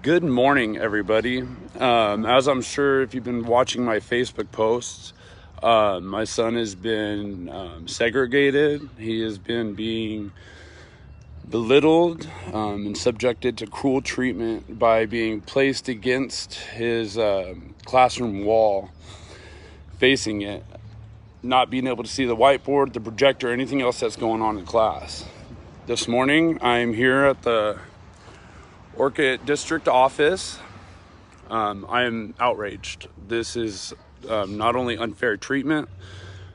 Good morning, everybody. As I'm sure if you've been watching my Facebook posts, my son has been segregated. He has been being belittled and subjected to cruel treatment by being placed against his classroom wall, facing it, not being able to see the whiteboard, the projector, anything else that's going on in class. This morning, I'm here at the Orchid District office. I am outraged. This is not only unfair treatment,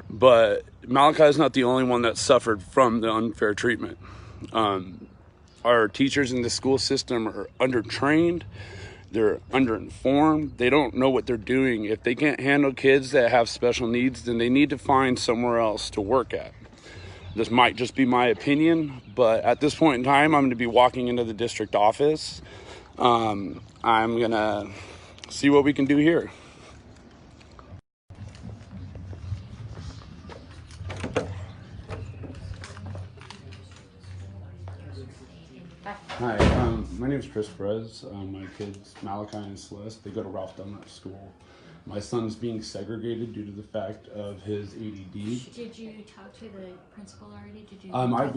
but Malachi is not the only one that suffered from the unfair treatment. Our teachers in the school system are undertrained. They're underinformed. They don't know what they're doing. If they can't handle kids that have special needs, then they need to find somewhere else to work at. This might just be my opinion, but at this point in time, I'm going to be walking into the district office. I'm going to see what we can do here. Hi, my name is Chris Perez. My kids, Malachi and Celeste, they go to Ralph Dunlap School. My son's being segregated due to the fact of his ADD. Did you talk to the principal already?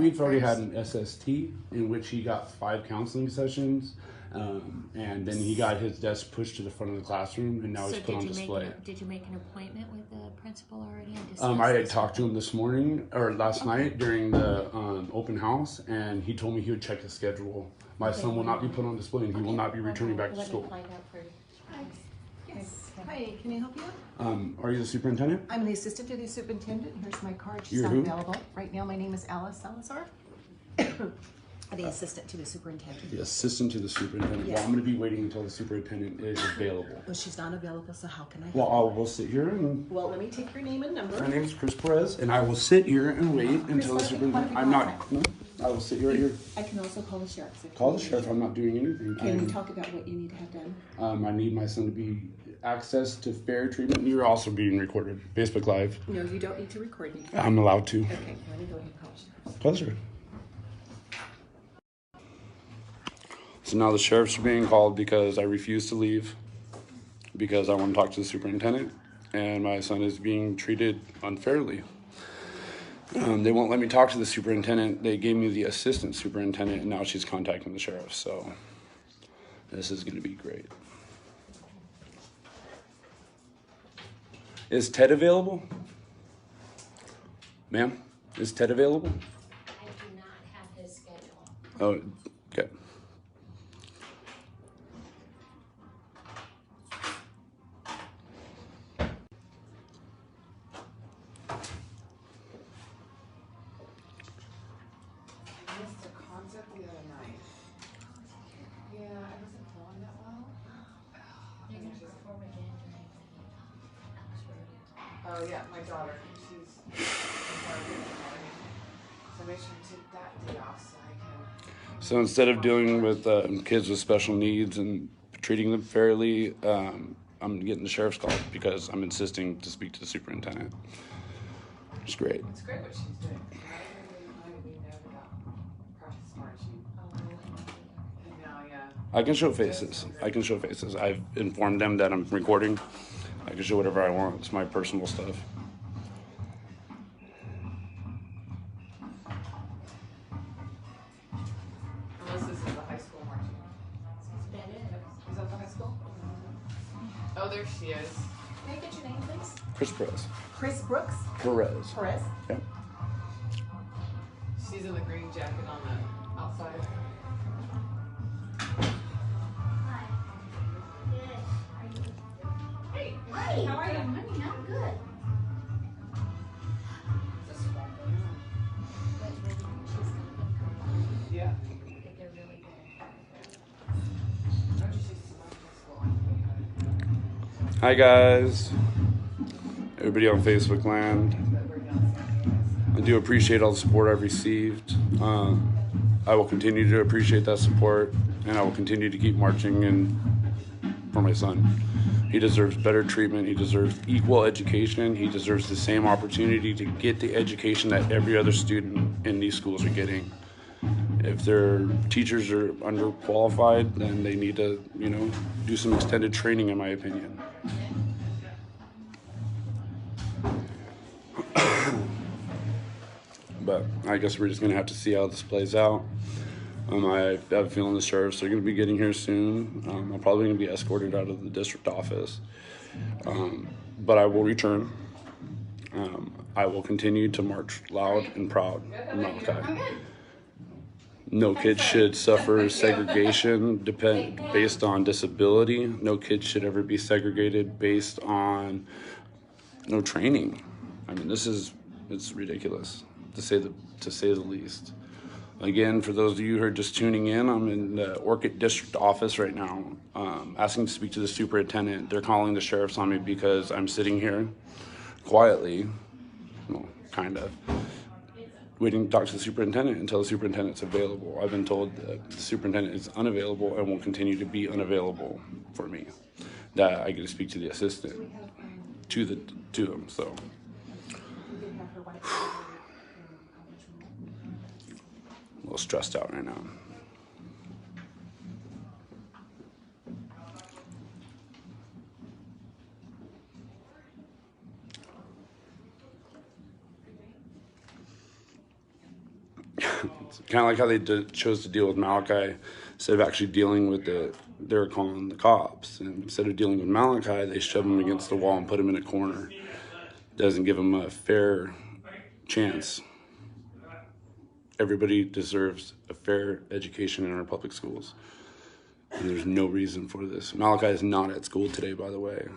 We've already had an SST in which he got 5 counseling sessions, and then he got his desk pushed to the front of the classroom, and now he's put on display. Did you make an appointment with the principal already? I had talked to him this morning, or last night during the open house, and he told me he would check his schedule. My son will not be put on display, and he will not be returning back to school. Let me find out for you. Yes. Hi, can I help you? Are you the superintendent? I'm the assistant to the superintendent. Here's my card. She's You're not who? available. Right now, my name is Alice Salazar. I'm the assistant to the superintendent. The assistant to the superintendent. Yeah. Well, I'm going to be waiting until the superintendent is available. Well, she's not available, so how can I help? Well, we'll sit here and... Well, let me take your name and number. My name is Chris Perez, and I will sit here and wait until the superintendent... I'm not... No, I will sit right here. I can also call the sheriff. Call the sheriff. I'm not doing anything. Can we talk about what you need to have done? I need my son to be access to fair treatment. You're also being recorded. Facebook Live. No, you don't need to record me. I'm allowed to. Okay, let me go ahead and call the sheriff. Call the sheriff. So now the sheriffs are being called because I refuse to leave, because I want to talk to the superintendent, and my son is being treated unfairly. They won't let me talk to the superintendent. They gave me the assistant superintendent, and now she's contacting the sheriff. So this is going to be great. Is Ted available? Ma'am, is Ted available? I do not have his schedule. Oh, okay. Missed a concert the other night. Yeah, I wasn't feeling that well. You're going to perform again during the Oh yeah, my daughter. She's so make sure to take that day off so I can. So instead of dealing with kids with special needs and treating them fairly, I'm getting the sheriff's call because I'm insisting to speak to the superintendent. It's great. It's great what she's doing. We never got practice smart sheet. And now, yeah. I can show faces. I've informed them that I'm recording. I can show whatever I want. It's my personal stuff. Unless this is the high school marching. Is that the high school? Oh, there she is. Can I get your name, please? Chris Perez. Chris Brooks. Perez. Perez. Yeah. She's in the green jacket on the outside. Hi. Good. Hey, how are you? Honey, I'm good. Yeah. They're really good. Don't you see school? Hi guys. Everybody on Facebook land. I do appreciate all the support I've received. I will continue to appreciate that support, and I will continue to keep marching in for my son. He deserves better treatment. He deserves equal education. He deserves the same opportunity to get the education that every other student in these schools are getting. If their teachers are underqualified, then they need to, do some extended training, in my opinion. But I guess we're just going to have to see how this plays out. I have a feeling the sheriffs are going to be getting here soon. I'm probably going to be escorted out of the district office. But I will return. I will continue to march loud and proud in Malachi. No kid should suffer segregation based on disability. No kid should ever be segregated based on no training. I mean, it's ridiculous to say the least. Again, for those of you who are just tuning in, I'm in the Orchid District office right now, asking to speak to the superintendent. They're calling the sheriffs on me because I'm sitting here quietly, well, kind of, waiting to talk to the superintendent until the superintendent's available. I've been told that the superintendent is unavailable and will continue to be unavailable for me. That I get to speak to the assistant, to them. So. A little stressed out right now. It's kind of like how they chose to deal with Malachi instead of actually dealing with they're calling the cops. And instead of dealing with Malachi, they shove him against the wall and put him in a corner. Doesn't give him a fair chance. Everybody deserves a fair education in our public schools. And there's no reason for this. Malachi is not at school today, by the way.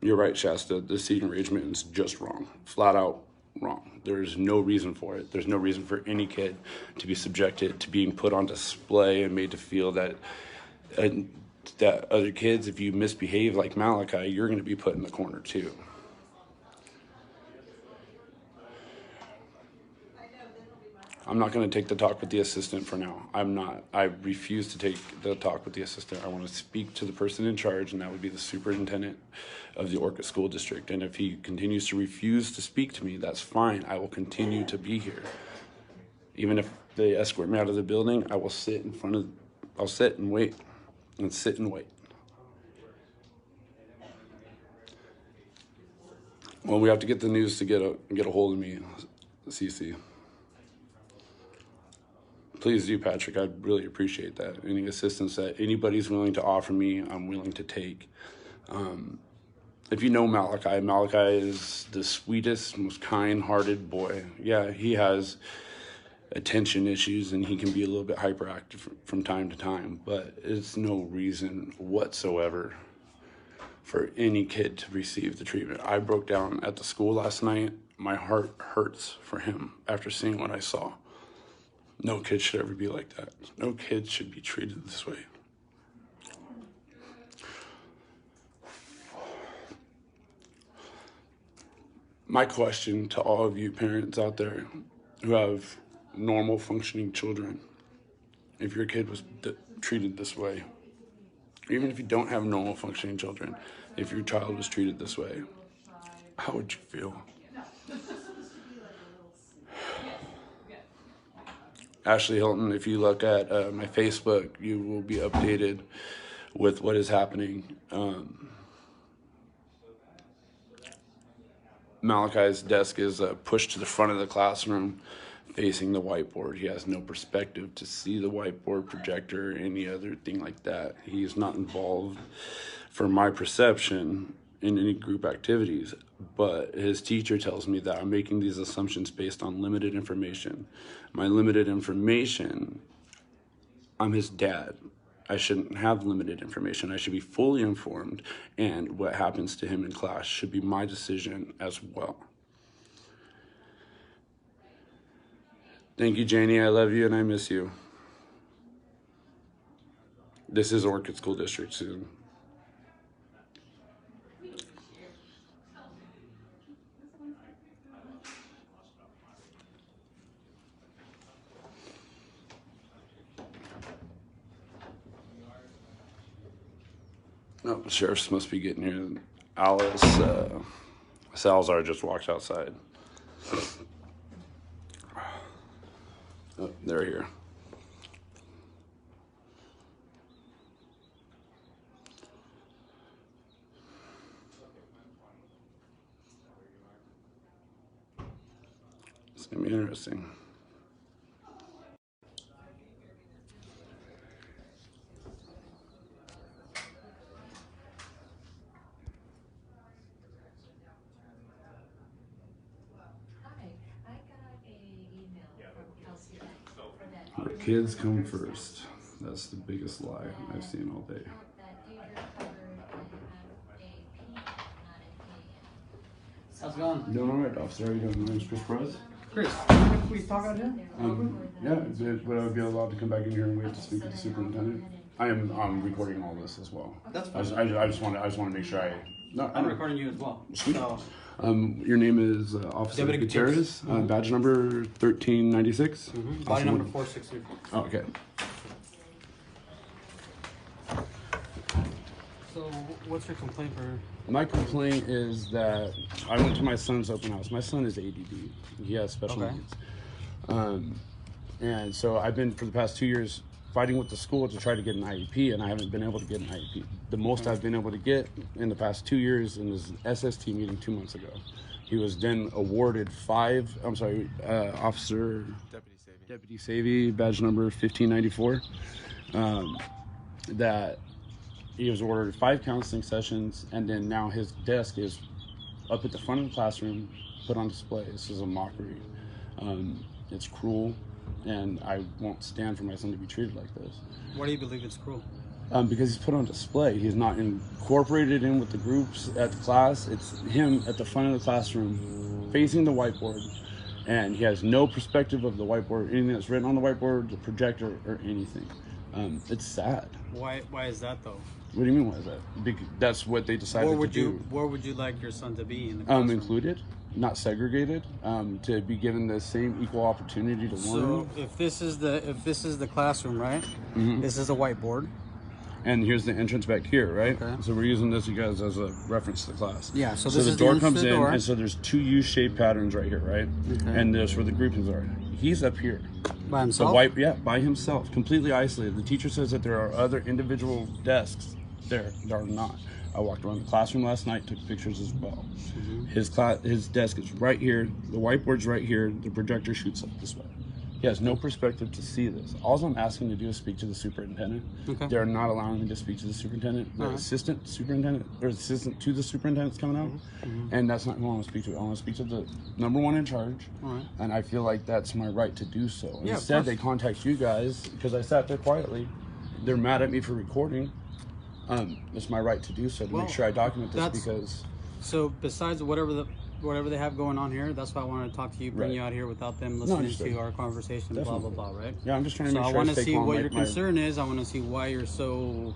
You're right, Shasta. The seating arrangement is just wrong. Flat out wrong. There's no reason for it. There's no reason for any kid to be subjected to being put on display and made to feel that other kids, if you misbehave like Malachi, you're going to be put in the corner too. I'm not going to take the talk with the assistant for now. I refuse to take the talk with the assistant. I want to speak to the person in charge, and that would be the superintendent of the Orchid School District. And if he continues to refuse to speak to me, that's fine. I will continue to be here. Even if they escort me out of the building, I will sit I'll sit and wait and sit and wait. Well, we have to get the news to get a hold of me, CC. Please do, Patrick. I'd really appreciate that. Any assistance that anybody's willing to offer me, I'm willing to take. If you know Malachi is the sweetest, most kind-hearted boy. Yeah, he has attention issues and he can be a little bit hyperactive from time to time, but it's no reason whatsoever for any kid to receive the treatment. I broke down at the school last night. My heart hurts for him after seeing what I saw. No kid should ever be like that. No kid should be treated this way. My question to all of you parents out there who have normal functioning children, if your kid was treated this way, even if you don't have normal functioning children, if your child was treated this way, how would you feel? Ashley Hilton, if you look at my Facebook, you will be updated with what is happening. Malachi's desk is pushed to the front of the classroom facing the whiteboard. He has no perspective to see the whiteboard projector or any other thing like that. He is not involved, from my perception, in any group activities, but his teacher tells me that I'm making these assumptions based on limited information. My limited information, I'm his dad. I shouldn't have limited information. I should be fully informed, and what happens to him in class should be my decision as well. Thank you, Janie. I love you and I miss you. This is Orchid School District soon. Oh, the sheriffs must be getting here. Alice Salazar just walked outside. Oh, they're here. It's gonna be interesting. Hi, I got a email from Kelsey for that. Kids come first. That's the biggest lie I've seen all day. That Deidre covered and have a P, not an How's it going? Doing all right, officer. How are you doing? My name's Chris Perez. Chris, can we talk out here? Yeah, would I be allowed to come back in here and wait to speak with the superintendent? I'm recording all this as well. That's I just want to make sure I. No, I'm recording you as well. Sweet. So, Your name is Officer Deputy Gutierrez. Badge number 1396. body number 4634. Oh, okay. So, what's your complaint for? My complaint is that I went to my son's open house. My son is ADD. He has special Okay. needs. And so I've been, for the past 2 years, fighting with the school to try to get an IEP, and I haven't been able to get an IEP. The most I've been able to get in the past 2 years in his SST meeting 2 months ago. He was then awarded Officer Deputy Savvy, badge number 1594, that he was ordered 5 counseling sessions, and then now his desk is up at the front of the classroom, put on display. This is a mockery. It's cruel, and I won't stand for my son to be treated like this. Why do you believe it's cruel? Because he's put on display. He's not incorporated in with the groups at the class. It's him at the front of the classroom, facing the whiteboard, and he has no perspective of the whiteboard, anything that's written on the whiteboard, the projector, or anything. It's sad. Why is that though? What do you mean? Why is that? That's what they decided to do. Where would you like your son to be in the classroom? Included, not segregated, to be given the same equal opportunity to learn. So if this is the classroom, right? This is a whiteboard. And here's the entrance back here, right? Okay. So we're using this, you guys, as a reference to the class. Yeah, so So this the is the door entrance comes to the in, door. and so there's 2 U-shaped patterns right here, right? Okay. And there's where the groupings are. He's up here. By The himself? by himself, completely isolated. The teacher says that there are other individual desks there. There are not. I walked around the classroom last night, took pictures as well. His desk is right here. The whiteboard's right here. The projector shoots up this way. He has no perspective to see this. All I'm asking to do is speak to the superintendent. Okay. They're not allowing me to speak to the superintendent. The assistant superintendent, or assistant to the superintendent's coming out, and that's not who I want to speak to. I want to speak to the number one in charge, and I feel like that's my right to do so. Yeah, Instead, they contact you guys because I sat there quietly. They're mad at me for recording. It's my right to do so, to make sure I document this because... So besides whatever they have going on here, that's why I wanted to talk to you, bring you out here without them listening understood. to our conversation, blah, blah, blah, right? Yeah, I'm just trying to So make I sure want to stay see calm, what like your concern is. I want to see why you're you're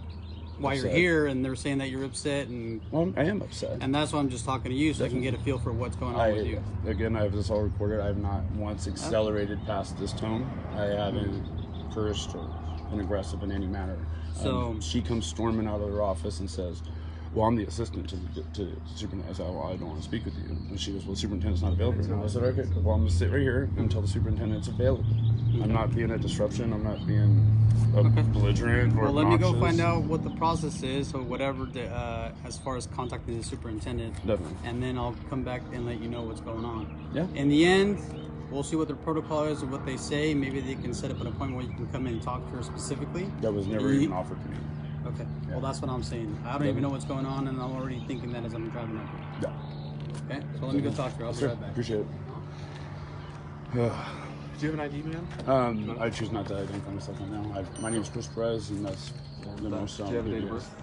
Upset. here, and they're saying that you're upset, and I am upset. and that's why I'm just talking to you, so I can get a feel for what's going on with you. Again, I have this all recorded. I have not once accelerated past this tone. I haven't cursed or been aggressive in any manner. So she comes storming out of her office and says, well, I'm the assistant to the superintendent. I said, well, I don't want to speak with you. And she goes, well, the superintendent's not available right now. I said, okay, well, I'm going to sit right here until the superintendent's available. I'm not being a disruption. I'm not being belligerent or well, let me go obnoxious. find out what the process is, or whatever, as far as contacting the superintendent. Definitely. And then I'll come back and let you know what's going on. Yeah. In the end, we'll see what their protocol is or what they say. Maybe they can set up an appointment where you can come in and talk to her specifically. That was never even offered to me. Okay. Yeah. Well, that's what I'm saying. I don't even know what's going on, and I'm already thinking that as I'm driving up here. Yeah. Okay. So let me go talk to her. I'll be right back. Appreciate it. Do you have an ID, man? I choose not to identify myself right now. My name is Chris Perez, and that's the most. Do you have a date of birth?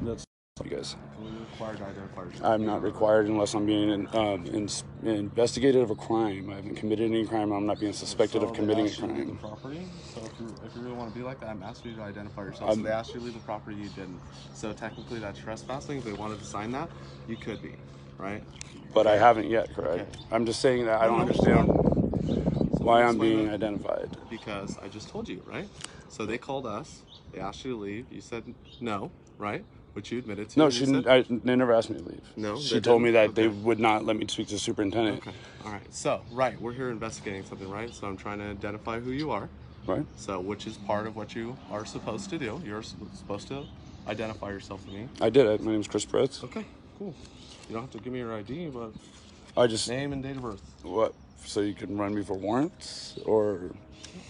That's you guys. Are you required to identify yourself? I'm not required unless I'm being investigated of a crime. I haven't committed any crime. I'm not being suspected of committing a They asked you to leave crime. the property. So if you really want to be like that, I'm asking you to identify yourself. So they asked you to leave the property, you didn't. So technically that's trespassing. If they wanted to sign that, you could be, right? But I haven't yet, correct? Okay. I'm just saying that I don't understand why I'm being identified. Because I just told you, right? So they called us. They asked you to leave. You said no, right? which you admitted to. No, and she you didn't. said- They never asked me to leave. No, She they told me didn't? that they Okay. would not let me speak to the superintendent. Okay. All right. So, right, we're here investigating something, right? So I'm trying to identify who you are. Right. So, which is part of what you are supposed to do. You're supposed to identify yourself to me. I did it. My name's Chris Bretz. Okay, cool. You don't have to give me your ID, but I just name and date of birth. what? So you can run me for warrants, or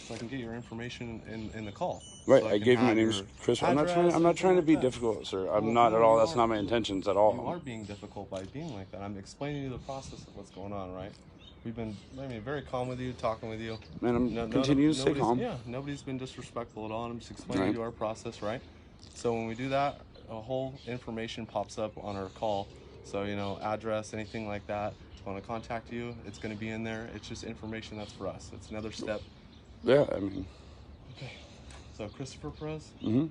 So I can get your information in the call. right? So I can gave you my have name's your Chris. I'm not trying. address, I'm not trying to be everything like that. difficult, sir. I'm Well, not no, at all. you That's are. not my intentions at all. You are being difficult by being like that. I'm explaining to you the process of what's going on, right? We've been, very calm with you, talking with you. Man, I'm continue to stay nobody's- calm. Yeah, nobody's been disrespectful at all. I'm just explaining Right. to you our process, right? So when we do that, a whole information pops up on our call. So, address, anything like that. If I want to contact you, it's going to be in there. It's just information that's for us. It's another step. Yeah, I mean, Okay. So Christopher Perez? hmm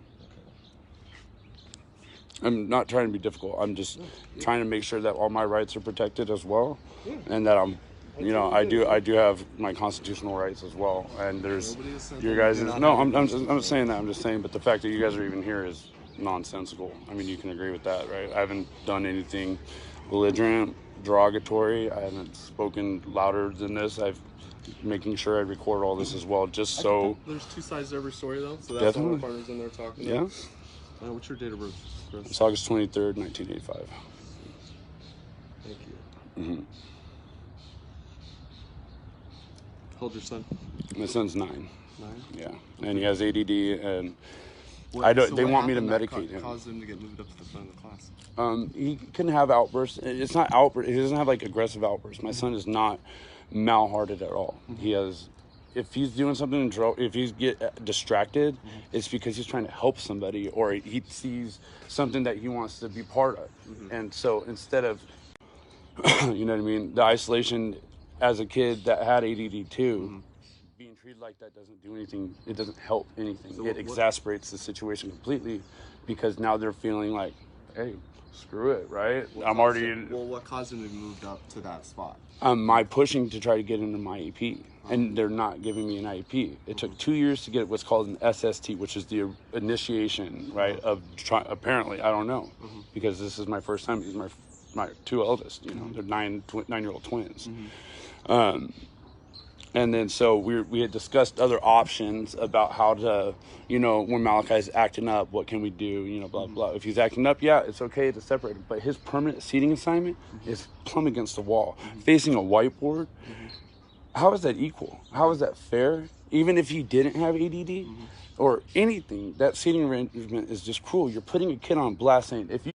I'm not trying to be difficult. I'm just trying to make sure that all my rights are protected as well, and that I'm, I do have my constitutional rights as well. And there's Nobody has said your that you guys. do not No, have I'm saying that. I'm just saying, but the fact that you guys are even here is nonsensical. I mean, you can agree with that, right? I haven't done anything belligerent, derogatory. I haven't spoken louder than this. I've making sure I record all this as well, just so. There's two sides to every story, though. So that's why Definitely. our partners in there talking. Yeah, What's your date of birth, Chris? it's August 23rd, 1985. Thank you. How old's your son? My son's 9. 9. Yeah, and he has ADD, and What- I don't. so they what want me to happened that medicate him. Caused him to get moved up to the front of the class. He can have outbursts. It's not outbursts. He doesn't have like aggressive outbursts. My son is not mal-hearted at all. He has. If he's doing something, if he's get distracted, it's because he's trying to help somebody, or he sees something that he wants to be part of. And so instead of, you know what I mean, the isolation as a kid that had ADD too, being treated like that doesn't do anything. It doesn't help anything. So it exasperates the situation completely, because now they're feeling like, hey, screw it, right? I'm already in. Well, what caused him to be moved up to that spot? My pushing to try to get into my IEP, and they're not giving me an IEP. It took 2 years to get what's called an SST, which is the initiation, right? Of apparently, I don't know, because this is my first time. These are my two eldest. They're 9-year-old twins. And then so we had discussed other options about how to, when Malachi's acting up, what can we do, blah, blah. If he's acting up, yeah, it's okay to separate him. But his permanent seating assignment is plumb against the wall, facing a whiteboard. How is that equal? How is that fair? Even if he didn't have ADD or anything, that seating arrangement is just cruel. You're putting a kid on blast saying, if you